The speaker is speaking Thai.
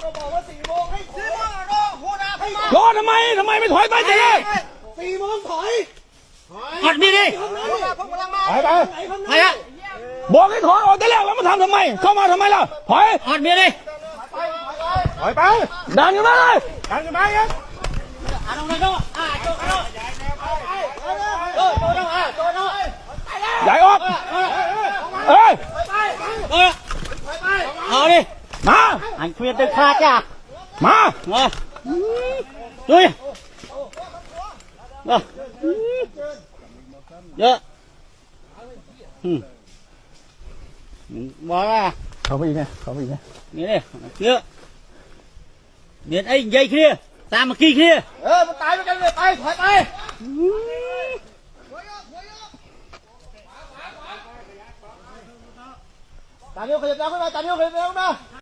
ก็บอกว่า4 โมงให้4 โมงรอหัวหน้าให้ รอทำไมไม่ถอยไปจะเลย 4 โมงถอย อัดนี่ดิ หัวหน้าผมกำลังมา ไป ไปอะ บอกให้ถอยออกแต่แรกแล้วมาทำทำไมเข้ามาทำไมล่ะถอยอัดนี่ดิถอยไปดันกันมาเลยดันกันมาครับใหญ่ออกเอ้ยเอาดิมาอันเคลียร์ตึกขาดจ้ะมาลุยเยอะบอกว่าเขาไปอีกไงนี่เลยเยอะเดี๋ยวไอ้ใหญ่เคลียร์ตามมากี่เคลียร์มันตายไปกันเลยไปถอยไปตาเดียวขยับยาวขึ้นมาตาเดียวขยับยาวขึ้นมา